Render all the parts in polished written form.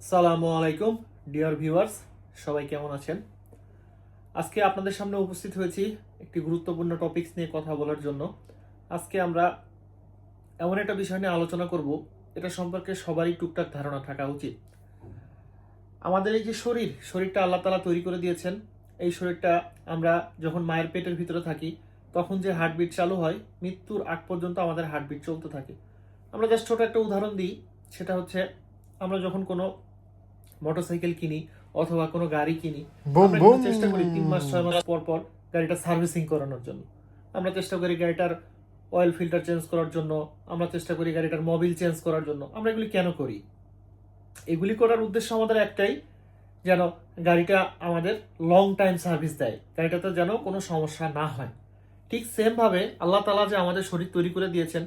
সালামু আলাইকুম dear viewers, সবাই কেমন আছেন? আজকে আপনাদের সামনে উপস্থিত হয়েছি একটি গুরুত্বপূর্ণ টপিকস নিয়ে কথা বলার জন্য। আজকে আমরা এমন একটা বিষয় নিয়ে আলোচনা করব, এটা সম্পর্কে সবারই টুকটাক ধারণা থাকা উচিত। আমাদের এই যে শরীরটা আল্লাহ তাআলা তৈরি করে দিয়েছেন, এই শরীরটা আমরা যখন মায়ের পেটের ভিতরে থাকি তখন যে হার্টবিট চালু হয়, মৃত্যুর আগ পর্যন্ত আমাদের হার্টবিট চলতে থাকে। আমরা জাস্ট ছোট একটা উদাহরণ দিই, সেটা হচ্ছে আমরা যখন কোনো মোটরসাইকেল কিনি অথবা কোনো গাড়ি কিনি, আমরা কিন্তু চেষ্টা করি 3 মাস 6 মাস পর পর গাড়িটা সার্ভিসিং করানোর জন্য। আমরা চেষ্টা করি গাড়িটার অয়েল ফিল্টার চেঞ্জ করার জন্য, আমরা চেষ্টা করি গাড়িটার মোবিল চেঞ্জ করার জন্য। আমরা এগুলি কেন করি? এগুলি করার উদ্দেশ্য আমাদের একটাই, যেন গাড়িটা আমাদের লং টাইম সার্ভিস দেয়, গাড়িটাতে যেন কোনো সমস্যা না হয়। ঠিক সেম ভাবে আল্লাহ তাআলা যে আমাদের শরীর তৈরি করে দিয়েছেন,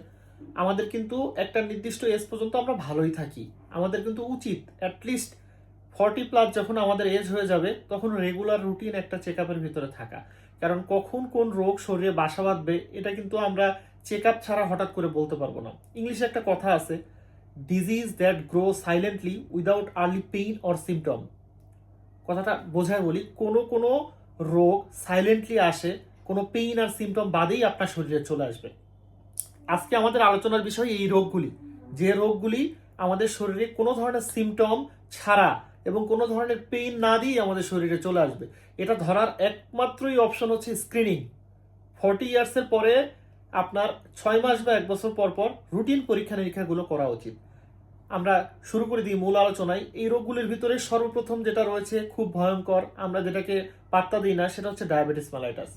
আমাদের কিন্তু একটা নির্দিষ্ট এজ পর্যন্ত আমরা ভালোই থাকি। আমাদের কিন্তু উচিত অ্যাটলিস্ট 40+ যখন আমাদের এজ হয়ে যাবে তখন রেগুলার রুটিন একটা চেক আপের ভিতরে থাকা। কারণ কখন কোন রোগ শরীরে বাসা বাঁধবে এটা কিন্তু আমরা চেক আপ ছাড়া হঠাৎ করে বলতে পারবো না। ইংলিশে একটা কথা আছে, disease that grow silently without early pain or symptom. কথাটা বোঝায় বলি, কোনো কোনো রোগ সাইলেন্টলি আসে, কোনো পেইন আর সিমটম বাদেই আপনার শরীরে চলে আসবে। আজকে আমাদের আলোচনার বিষয় এই রোগগুলি, যে রোগগুলি আমাদের শরীরে কোনো ধরনের সিমটম ছাড়া এবং কোনো ধরনের পেইন না দিয়ে আমাদের শরীরে চলে আসবে। এটা ধরার একমাত্রই অপশন হচ্ছে স্ক্রিনিং। 40 ইয়ার্সের পরে আপনার 6 মাস বা 1 বছর পর পর রুটিন পরীক্ষা নিরীক্ষাগুলো করা উচিত। আমরা শুরু করে দিই মূল আলোচনায়। এই রোগগুলির ভিতরে সর্বপ্রথম যেটা রয়েছে, খুব ভয়ঙ্কর, আমরা যেটাকে পাত্তা দিই না, সেটা হচ্ছে ডায়াবেটিস মেলাইটাস।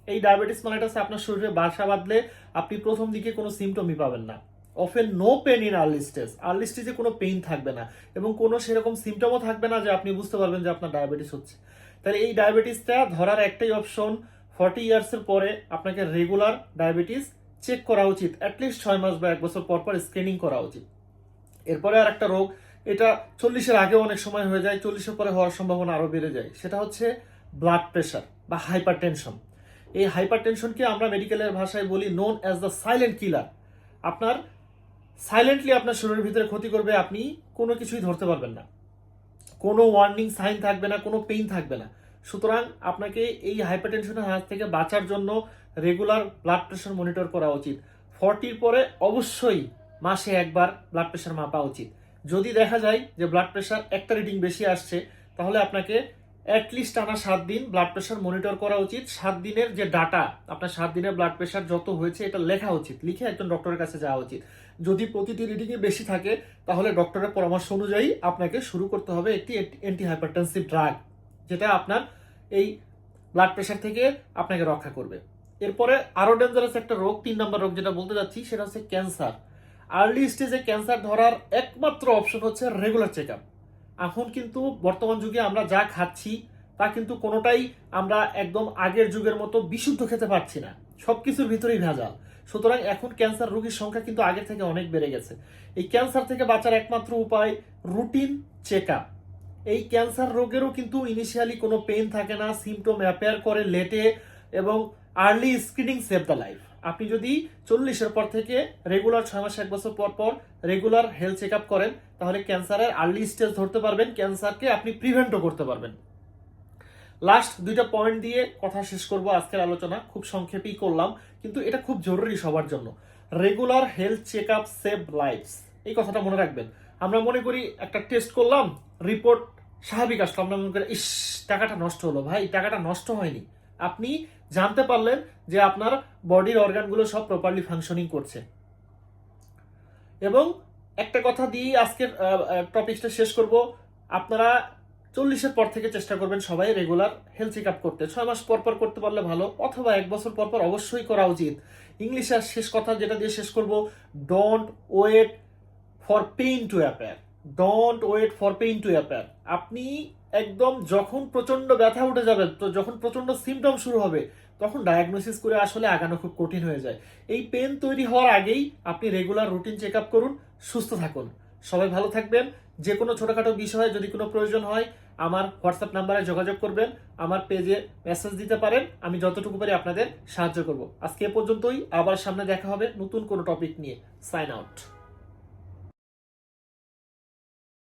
এই ডায়াবেটিস মেলাইটাস আপনার শরীরে বাসা বাঁধলে আপনি প্রথম দিকে কোনো সিমটমই পাবেন না। Often no pain in early stage. Early স্টেজে কোনো পেইন থাকবে না এবং কোনো সেরকম সিমটমও থাকবে না যে আপনি বুঝতে পারবেন যে আপনার ডায়াবেটিস হচ্ছে। তাহলে এই ডায়াবেটিসটা ধরার একটাই অপশন, 40 ইয়ার্সের পরে আপনাকে রেগুলার ডায়াবেটিস চেক করা উচিত। অ্যাটলিস্ট 6 মাস বা 1 বছর পর পর স্ক্রিনিং করা উচিত। এরপরে আর একটা রোগ, এটা 40-এর আগেও অনেক সময় হয়ে যায়, 40-এর পরে হওয়ার সম্ভাবনা আরো বেড়ে যায়, সেটা হচ্ছে ব্লাড প্রেশার বা হাইপার টেনশন। এই হাইপার টেনশনকে আমরা মেডিকেলের ভাষায় বলি known as the silent killer. আপনার সাইলেন্টলি আপনার শরীরের ভিতরে ক্ষতি করবে, আপনি কোনো কিছুই ধরতে পারবেন না, কোনো ওয়ার্নিং সাইন থাকবে না, কোনো পেইন থাকবে না। সুতরাং আপনাকে এই হাইপারটেনশনের হাত থেকে বাঁচার জন্য রেগুলার ব্লাড প্রেশার মনিটর করা উচিত। 40-র পরে অবশ্যই মাসে একবার ব্লাড প্রেশার মাপা উচিত। যদি দেখা যায় যে ব্লাড প্রেশার একটা রিডিং বেশি আসছে, তাহলে আপনাকে অ্যাটলিস্ট টানা 7 দিন ব্লাড প্রেশার মনিটর করা উচিত। 7 দিনের যে ডাটা, আপনার 7 দিনের ব্লাড প্রেশার যত হয়েছে এটা লেখা উচিত, লিখে একজন ডক্টরের কাছে যাওয়া উচিত। যদি প্রতিটি রিডিংয়ে বেশি থাকে, তাহলে ডক্টরের পরামর্শ অনুযায়ী আপনাকে শুরু করতে হবে একটি অ্যান্টি হাইপারটেনসিভ ড্রাগ, যেটা আপনার এই ব্লাড প্রেশার থেকে আপনাকে রক্ষা করবে। এরপরে আরো ডেঞ্জারাস একটা রোগ, 3 নম্বর রোগ যেটা বলতে যাচ্ছি, সেটা হচ্ছে ক্যান্সার। আর্লি স্টেজে ক্যান্সার ধরার একমাত্র অপশন হচ্ছে রেগুলার চেক আপ। এখন কিন্তু বর্তমান যুগে আমরা যা খাচ্ছি তা কিন্তু কোনোটাই আমরা একদম আগের যুগের মতো বিশুদ্ধ খেতে পারছি না, সবকিছুর ভিতরেই ভেজাল। সুতরাং এখন ক্যান্সার রোগীর সংখ্যা কিন্তু আগের থেকে অনেক বেড়ে গেছে। এই ক্যান্সার থেকে বাঁচার একমাত্র উপায় রুটিন চেক আপ। এই ক্যান্সার রোগেরও কিন্তু ইনিশিয়ালি কোনো পেইন থাকে না, সিমটম অ্যাপেয়ার করে লেটে, এবং early screening save the life. আপনি যদি 40-এর পর থেকে রেগুলার 6 মাস 1 বছর পর পর রেগুলার হেলথ চেক আপ করেন, তাহলে ক্যান্সারের আর্লি স্টেজ ধরতে পারবেন, ক্যান্সারকে আপনি প্রিভেন্টও করতে পারবেন। লাস্ট 2টা পয়েন্ট দিয়ে কথা শেষ করব আজকের আলোচনা, খুব সংক্ষেপেই করলাম, কিন্তু এটা খুব জরুরি সবার জন্য। Regular health check up save lives, এই কথাটা মনে রাখবেন। আমরা মনে করি একটা টেস্ট করলাম, রিপোর্ট স্বাভাবিক আসলো, আমরা মনে করি ইস টাকাটা নষ্ট হলো। ভাই, টাকাটা নষ্ট হয়নি, আপনি জানতে পারলেন যে আপনার বডির অর্গানগুলো সব প্রপারলি ফাংশনিং করছে। এবং একটা কথা দিয়ে আজকের টপিকটা শেষ করব, আপনারা 40-এর পর থেকে চেষ্টা করবেন সবাই রেগুলার হেলথ চেক আপ করতে। 6 মাস পর পর করতে পারলে ভালো, অথবা 1 বছর পর পর অবশ্যই করা উচিত। ইংলিশে শেষ কথা যেটা দিয়ে শেষ করব, don't wait for pain to appear. Don't wait for pain to appear. আপনি একদম যখন প্রচন্ড ব্যথা উঠে যাবে, তো যখন প্রচন্ড সিমটম শুরু হবে, তখন ডায়াগনোসিস করে আসলে আগানো খুব কঠিন হয়ে যায়। এই পেন তৈরি হওয়ার আগেই আপনি রেগুলার রুটিন চেক আপ করুন, সুস্থ থাকুন। সবাই ভালো থাকবেন। যে কোনো ছোটখাটো বিষয়ে যদি কোনো প্রয়োজন হয়, আমার হোয়াটসঅ্যাপ নাম্বারে যোগাযোগ করবেন, আমার পেজে মেসেজ দিতে পারেন, আমি যতটুকু পারি আপনাদের সাহায্য করব। আজকে এ পর্যন্তই, আবার সামনে দেখা হবে নতুন কোনো টপিক নিয়ে। Sign out.